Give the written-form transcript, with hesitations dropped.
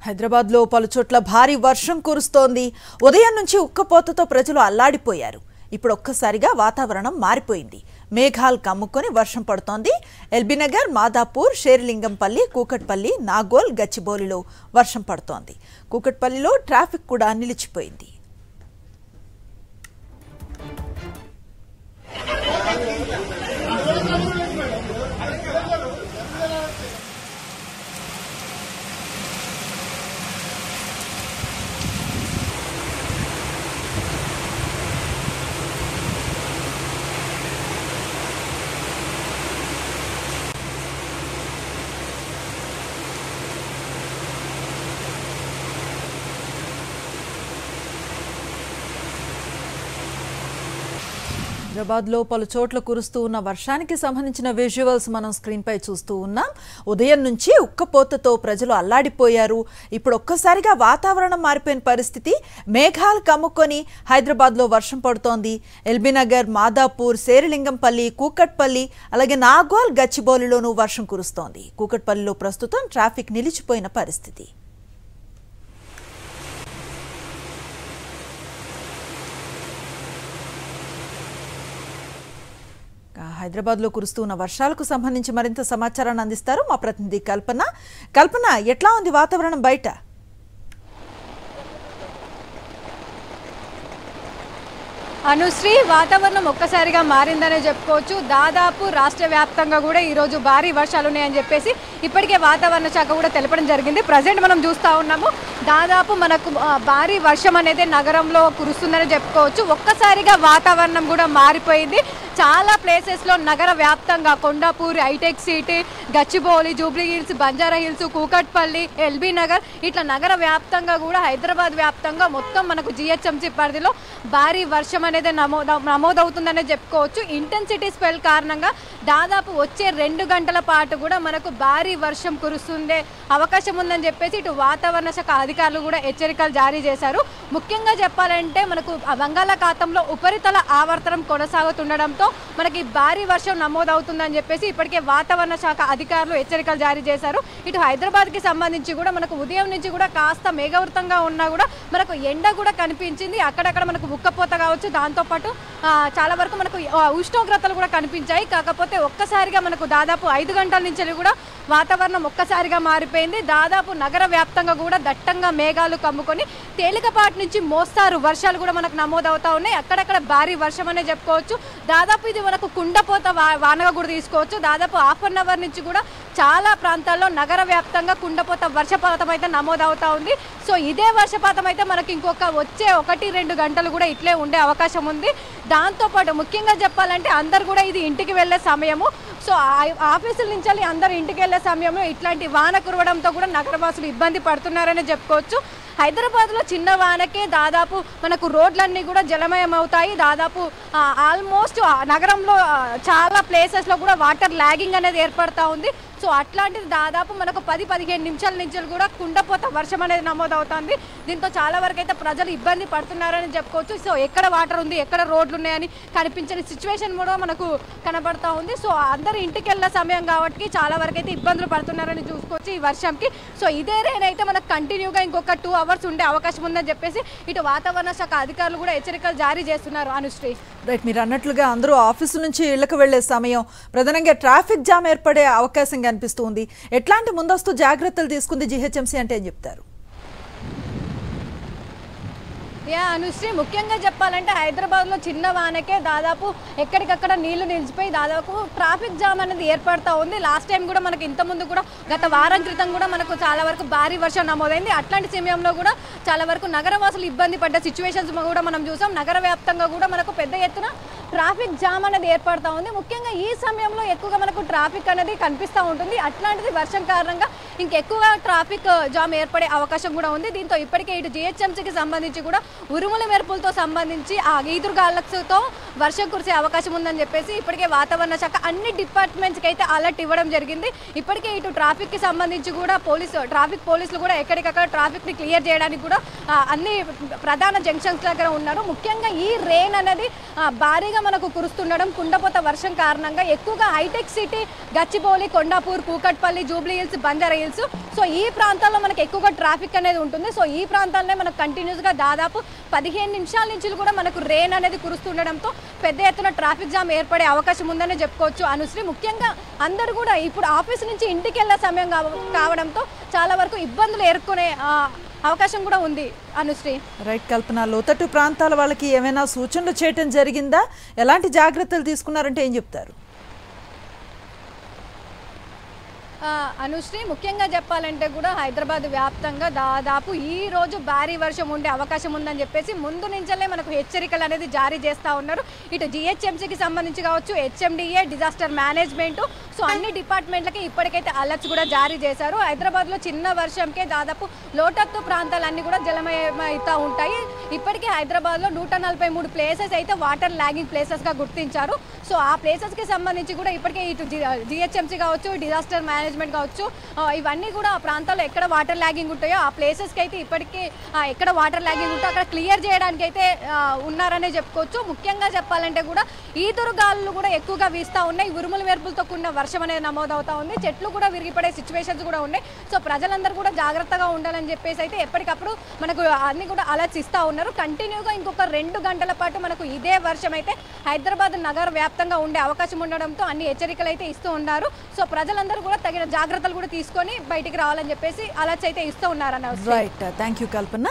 హైదరాబాద్లో పలుచోట్ల భారీ వర్షం కురుస్తోంది. ఉదయం నుంచి ఉక్కపోతతో ప్రజలు అల్లాడిపోయారు. ఇప్పుడు ఒక్కసారిగా వాతావరణం మారిపోయింది. మేఘాలు కమ్ముకొని వర్షం పడుతోంది. ఎల్బీనగర్, మాదాపూర్, షేర్లింగంపల్లి, కూకట్పల్లి, నాగోల్, గచ్చిబౌలిలో వర్షం పడుతోంది. కూకట్పల్లిలో ట్రాఫిక్ కూడా నిలిచిపోయింది. హైదరాబాద్లో పలు చోట్ల కురుస్తూ ఉన్న వర్షానికి సంబంధించిన విజువల్స్ మనం స్క్రీన్ పై చూస్తూ ఉన్నాం. ఉదయం నుంచి ఉక్కపోతతో ప్రజలు అల్లాడిపోయారు. ఇప్పుడు ఒక్కసారిగా వాతావరణం మారిపోయిన పరిస్థితి. మేఘాలు కమ్ముకొని హైదరాబాద్లో వర్షం పడుతోంది. ఎల్బీనగర్, మాదాపూర్, శేరిలింగంపల్లి, కూకట్పల్లి, అలాగే నాగోల్, గచ్చిబౌలిలోనూ వర్షం కురుస్తోంది. కూకట్పల్లిలో ప్రస్తుతం ట్రాఫిక్ నిలిచిపోయిన పరిస్థితి. హైదరాబాద్లో కురుస్తున్న వర్షాలకు సంబంధించి మరింత సమాచారాన్ని అందిస్తారు మా ప్రతినిధి కల్పన. కల్పన, ఎట్లా ఉంది వాతావరణం బయట? అనుశ్రీ, వాతావరణం ఒక్కసారిగా మారిందనే చెప్పుకోవచ్చు. దాదాపు రాష్ట్ర వ్యాప్తంగా కూడా ఈరోజు భారీ వర్షాలు ఉన్నాయని చెప్పేసి ఇప్పటికే వాతావరణ శాఖ కూడా తెలపడం జరిగింది. ప్రజెంట్ మనం చూస్తూ ఉన్నాము, దాదాపు మనకు భారీ వర్షం అనేది నగరంలో కురుస్తుందని చెప్పుకోవచ్చు. ఒక్కసారిగా వాతావరణం కూడా మారిపోయింది. చాలా ప్లేసెస్లో నగర వ్యాప్తంగా Kondapur, Hitec City, Gachibowli, Jubilee Hills, Banjara Hills, Kukatpally, LB Nagar, ఇట్లా నగర వ్యాప్తంగా కూడా హైదరాబాద్ వ్యాప్తంగా మొత్తం మనకు జిహెచ్ఎంసీ పరిధిలో భారీ వర్షం అనేది నమోదవుతుందనే చెప్పుకోవచ్చు. ఇంటెన్సిటీ స్పెల్ కారణంగా దాదాపు వచ్చే 2 గంటల పాటు కూడా మనకు భారీ వర్షం కురుస్తుండే అవకాశం ఉందని చెప్పేసి ఇటు వాతావరణ శాఖ అధికారులు కూడా హెచ్చరికలు జారీ చేశారు. ముఖ్యంగా చెప్పాలంటే మనకు బంగాళాఖాతంలో ఉపరితల ఆవర్తనం కొనసాగుతుండడంతో మనకి భారీ వర్షం నమోదవుతుందని చెప్పేసి ఇప్పటికే వాతావరణ శాఖ అధికారులు హెచ్చరికలు జారీ చేశారు. ఇటు హైదరాబాద్కి సంబంధించి కూడా మనకు ఉదయం నుంచి కూడా కాస్త మేఘవృతంగా ఉన్నా కూడా మనకు ఎండ కూడా కనిపించింది. అక్కడక్కడ మనకు ఉక్కపోత కావచ్చు, దాంతోపాటు చాలా వరకు మనకు ఉష్ణోగ్రతలు కూడా కనిపించాయి. కాకపోతే ఒక్కసారిగా మనకు దాదాపు 5 గంటల నుంచి కూడా వాతావరణం ఒక్కసారిగా మారిపోయింది. దాదాపు నగర వ్యాప్తంగా కూడా దట్టంగా మేఘాలు కమ్ముకొని తేలికపాటి నుంచి మోస్తారు వర్షాలు కూడా మనకు నమోదవుతా ఉన్నాయి. అక్కడక్కడ భారీ వర్షం అనే చెప్పుకోవచ్చు. దాదాపు ఇది మనకు కుండపోత వానగా కూడా తీసుకోవచ్చు. దాదాపు హాఫ్ అన్ అవర్ నుంచి కూడా చాలా ప్రాంతాల్లో నగర వ్యాప్తంగా కుండపోత వర్షపాతం అయితే నమోదవుతా ఉంది. సో ఇదే వర్షపాతం అయితే మనకి వచ్చే 1-2 గంటలు కూడా ఇట్లే ఉండే అవకాశం ఉంది. దాంతోపాటు ముఖ్యంగా చెప్పాలంటే అందరు కూడా ఇది ఇంటికి వెళ్ళే సమయము. సో ఆఫీసుల నుంచి అందరు ఇంటికి వెళ్ళే సమయంలో ఇట్లాంటి వాన కురవడంతో కూడా నగరవాసులు ఇబ్బంది పడుతున్నారని చెప్పుకోవచ్చు. హైదరాబాద్లో చిన్న వానకే దాదాపు మనకు రోడ్లన్నీ కూడా జలమయం అవుతాయి. దాదాపు ఆల్మోస్ట్ నగరంలో చాలా ప్లేసెస్లో కూడా వాటర్ ల్యాగింగ్ అనేది ఏర్పడుతూ ఉంది. సో అట్లాంటిది దాదాపు మనకు 10-15 నిమిషాల నుంచి కూడా కుండపోత వర్షం అనేది నమోదవుతుంది. దీంతో చాలా వరకు అయితే ప్రజలు ఇబ్బంది పడుతున్నారని చెప్పుకోవచ్చు. సో ఎక్కడ వాటర్ ఉంది, ఎక్కడ రోడ్లు ఉన్నాయని కనిపించని సిచ్యువేషన్ కూడా మనకు కనబడతా ఉంది. సో అందరూ ఇంటికి వెళ్ళే సమయం కాబట్టి చాలా వరకు అయితే ఇబ్బందులు పడుతున్నారని చూసుకోవచ్చు ఈ వర్షంకి. సో ఇదే రేన్ అయితే మనకు కంటిన్యూగా ఇంకొక 2 అవర్స్ ఉండే అవకాశం ఉందని చెప్పేసి ఇటు వాతావరణ శాఖ అధికారులు కూడా హెచ్చరికలు జారీ చేస్తున్నారు. అనుశ్రీ, రైట్, మీరు అన్నట్లుగా అందరూ ఆఫీసు నుంచి ఇళ్లకు వెళ్లే సమయం, ప్రధానంగా ట్రాఫిక్ జామ్ ఏర్పడే అవకాశం కనిపిస్తుంది. ఎట్లాంటి ముందస్తు జాగ్రత్తలు తీసుకుంది జిహెచ్ఎంసీ అంటే ఏం చెప్తారు? అనుశ్రీ, ముఖ్యంగా చెప్పాలంటే హైదరాబాద్లో చిన్న వానకే దాదాపు ఎక్కడికక్కడ నీళ్లు నిలిచిపోయి దాదాపు ట్రాఫిక్ జామ్ అనేది ఏర్పడుతూ ఉంది. లాస్ట్ టైం కూడా మనకి ఇంతకుముందు కూడా గత వారం క్రితం కూడా మనకు చాలా వరకు భారీ వర్షం నమోదైంది. అట్లాంటి సమయంలో కూడా చాలా వరకు నగరవాసులు ఇబ్బంది పడ్డ సిచ్యువేషన్స్ కూడా మనం చూసాం. నగర వ్యాప్తంగా కూడా మనకు పెద్ద ఎత్తున ట్రాఫిక్ జామ్ అనేది ఏర్పడుతూ ఉంది. ముఖ్యంగా ఈ సమయంలో ఎక్కువగా మనకు ట్రాఫిక్ అనేది కనిపిస్తూ ఉంటుంది. అట్లాంటిది వర్షం కారణంగా ఇంకెక్కువగా ట్రాఫిక్ జామ్ ఏర్పడే అవకాశం కూడా ఉంది. దీంతో ఇప్పటికే ఇటు జిహెచ్ఎంసీకి సంబంధించి కూడా ఉరుముల మెరుపులతో సంబంధించి ఆ ఈదురుగాలులతో వర్షం కురిసే అవకాశం ఉందని చెప్పేసి ఇప్పటికే వాతావరణ శాఖ అన్ని డిపార్ట్మెంట్స్కి అయితే అలర్ట్ ఇవ్వడం జరిగింది. ఇప్పటికే ఇటు ట్రాఫిక్కి సంబంధించి కూడా ట్రాఫిక్ పోలీసులు కూడా ఎక్కడికక్కడ ట్రాఫిక్ని క్లియర్ చేయడానికి కూడా అన్ని ప్రధాన జంక్షన్స్ దగ్గర ఉన్నారు. ముఖ్యంగా ఈ రెయిన్ అనేది భారీగా వరుసగా మనకు కురుస్తుండడం కుండపోత వర్షం కారణంగా ఎక్కువగా Hitec City Gachibowli, Kondapur, Kukatpally, Jubilee Hills, Banjara Hills, so ఈ ప్రాంతాల్లో మనకు ఎక్కువగా ట్రాఫిక్ అనేది ఉంటుంది. సో ఈ ప్రాంతాలనే మనకు కంటిన్యూస్గా దాదాపు 15 నిమిషాల నుంచి కూడా మనకు రెయిన్ అనేది కురుస్తుండడంతో పెద్ద ఎత్తున ట్రాఫిక్ జామ్ ఏర్పడే అవకాశం ఉందని చెప్పుకోవచ్చు అనుశ్రీ. ముఖ్యంగా అందరూ కూడా ఇప్పుడు ఆఫీస్ నుంచి ఇంటికి వెళ్ళే సమయం కావడంతో చాలా వరకు ఇబ్బందులు ఎదుర్కొనే అవకాశం కూడా ఉంది అనుశ్రీ. రైట్ కల్పన, లోతట్టు ప్రాంతాల వాళ్ళకి ఏమైనా సూచనలు చేయటం జరిగిందా? ఎలాంటి జాగ్రత్తలు తీసుకున్నారంటే ఏం చెప్తారు? అనుశ్రీ, ముఖ్యంగా చెప్పాలంటే కూడా హైదరాబాద్ వ్యాప్తంగా దాదాపు ఈ రోజు భారీ వర్షం ఉండే అవకాశం ఉందని చెప్పేసి ముందు నుంచే మనకు హెచ్చరికలు అనేది జారీ చేస్తూ ఉన్నారు. ఇటు జిహెచ్ఎంసీకి సంబంధించి కావచ్చు, హెచ్ఎండిఏ, డిజాస్టర్ మేనేజ్మెంట్, సో అన్ని డిపార్ట్మెంట్లకి ఇప్పటికైతే అలర్ట్స్ కూడా జారీ చేశారు. హైదరాబాద్లో చిన్న వర్షంకే దాదాపు లోతట్టు ప్రాంతాలన్నీ కూడా జలమయమవుతూ ఉంటాయి. ఇప్పటికే హైదరాబాద్లో 143 ప్లేసెస్ అయితే వాటర్ ల్యాగింగ్ ప్లేసెస్గా గుర్తించారు. సో ఆ ప్లేసెస్కి సంబంధించి కూడా ఇప్పటికే ఇటు జిహెచ్ఎంసీ కావచ్చు, డిజాస్టర్ మేనేజ్మెంట్ కావచ్చు, ఇవన్నీ కూడా ఆ ప్రాంతాల్లో ఎక్కడ వాటర్ ల్యాగింగ్ ఉంటాయో ఆ ప్లేసెస్కి అయితే ఇప్పటికీ ఎక్కడ వాటర్ ల్యాగింగ్ ఉంటే అక్కడ క్లియర్ చేయడానికి అయితే ఉన్నారనే చెప్పుకోవచ్చు. ముఖ్యంగా చెప్పాలంటే కూడా ఈదురుగాలు కూడా ఎక్కువగా వీస్తూ ఉన్నాయి. ఉరుముల మెరుపులతో కూడిన వర్షం అనేది నమోదవుతా ఉంది. చెట్లు కూడా విరిగిపడే సిచ్యువేషన్స్ కూడా ఉన్నాయి. సో ప్రజలందరూ కూడా జాగ్రత్తగా ఉండాలని చెప్పేసి అయితే ఎప్పటికప్పుడు మనకు అన్ని కూడా అలర్ట్స్ ఇస్తూ ఉన్నారు. కంటిన్యూగా ఇంకొక 2 గంటల పాటు మనకు ఇదే వర్షం అయితే హైదరాబాద్ నగర వ్యాప్తంగా ఉండే అవకాశం ఉండడంతో అన్ని హెచ్చరికలు అయితే ఇస్తూ ఉన్నారు. సో ప్రజలందరూ కూడా తగిన జాగ్రత్తలు కూడా తీసుకొని బయటికి రావాలని చెప్పేసి అలర్ట్స్ అయితే ఇస్తూ ఉన్నారన్న. Right, thank you Kalpana.